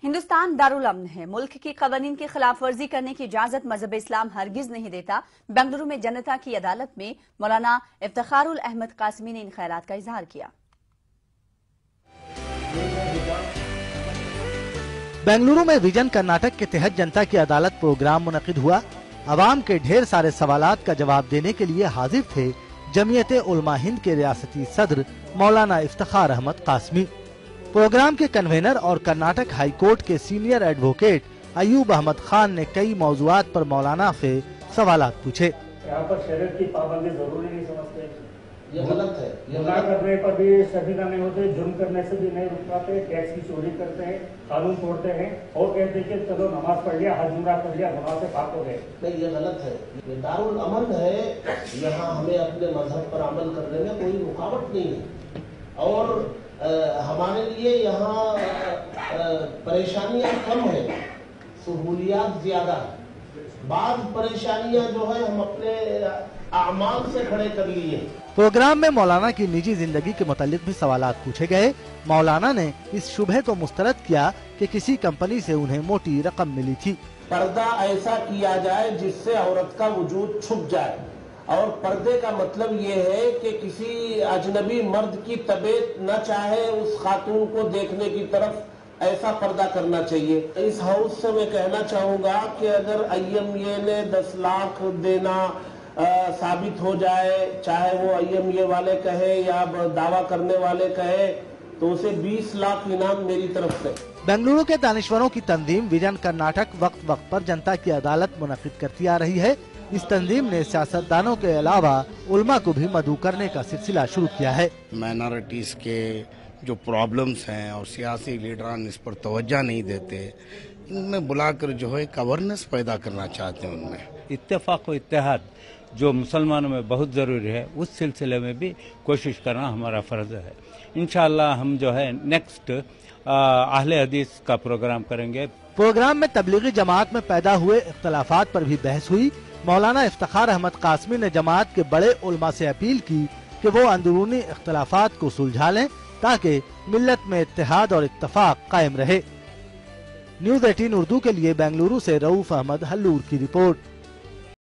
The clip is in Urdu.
ہندوستان دارال امن ہے، ملک کی قوانین کی خلاف ورزی کرنے کی اجازت مذہب اسلام ہرگز نہیں دیتا۔ بنگلورو میں جنتا کی عدالت میں مولانا افتخار الاحمد قاسمی نے ان خیالات کا اظہار کیا۔ بنگلورو میں ویژن کرناٹک کے تحت جنتا کی عدالت پروگرام منعقد ہوا۔ عوام کے ڈھیر سارے سوالات کا جواب دینے کے لیے حاضر تھے جمعیت علماء ہند کے ریاستی صدر مولانا افتخار احمد قاسمی۔ پروگرام کے کنوینر اور کرناٹک ہائی کورٹ کے سینئر ایڈوکیٹ ایوب احمد خان نے کئی موضوعات پر مولانا سے سوالات پوچھے۔ یہاں پر شریعت کی پابندی ضروری نہیں سمجھتے، یہ غلط ہے۔ گناہ کرنے پر بھی شرمندہ نہیں ہوتے، جرم کرنے سے بھی نہیں رک پاتے، ٹیکس کی چوری کرتے ہیں، قانون توڑتے ہیں اور کہتے ہیں کہ چلو نماز پڑھ لیا، حج عمرہ کر لیا، گناہ سے پاک ہو گئے۔ نہیں، یہ غلط ہے۔ یہ دارالامن ہے، یہاں ہمیں اپنے مذہب پر عمل کرنے میں کوئی رکاوٹ نہیں ہے اور ہمارے لیے یہاں پریشانیاں کم ہیں، سہولیات زیادہ ہیں۔ بعض پریشانیاں جو ہے ہم اپنے اعمال سے کھڑے کر لیے۔ پروگرام میں مولانا کی نجی زندگی کے متعلق بھی سوالات پوچھے گئے۔ مولانا نے اس شبہ کو مسترد کیا کہ کسی کمپنی سے انہیں موٹی رقم ملی تھی۔ پردہ ایسا کیا جائے جس سے عورت کا وجود چھپ جائے، اور پردے کا مطلب یہ ہے کہ کسی اجنبی مرد کی طبیعت نہ چاہے اس خاتون کو دیکھنے کی طرف، ایسا پردہ کرنا چاہیے۔ اس ہاؤس سے میں کہنا چاہوں گا کہ اگر IMA نے 10 لاکھ دینا ثابت ہو جائے، چاہے وہ IMA والے کہے یا دعویٰ کرنے والے کہے، تو اسے 20 لاکھ انعام میری طرف سے۔ بنگلورو کے دانشوروں کی تنظیم ویژن کرناٹک وقت وقت پر جنتا کی عدالت منعقد کرتی آ رہی ہے۔ اس تنظیم نے سیاستدانوں کے علاوہ علماء کو بھی مدعو کرنے کا سلسلہ شروع کیا ہے۔ مائنارٹیز کے جو پرابلمز ہیں اور سیاسی لیڈران اس پر توجہ نہیں دیتے، ان میں بلا کر جو ہے ایک اویرنس پیدا کرنا چاہتے ہیں۔ ان میں اتفاق و اتحاد جو مسلمانوں میں بہت ضروری ہے، اس سلسلے میں بھی کوشش کرنا ہمارا فرض ہے۔ انشاءاللہ ہم جو ہے نیکسٹ اہل حدیث کا پروگرام کریں گے۔ پروگرام میں تبلیغی جماعت میں پیدا ہوئے اختلافات پر بھی بحث ہوئی۔ مولانا افتخار احمد قاسمی نے جماعت کے بڑے علماء سے اپیل کی کہ وہ اندرونی اختلافات کو سلجھا لیں تاکہ ملت میں اتحاد اور اتفاق قائم رہے۔ نیوز 18 اردو کے لیے بنگلورو سے رؤوف احمد ہلور کی رپورٹ۔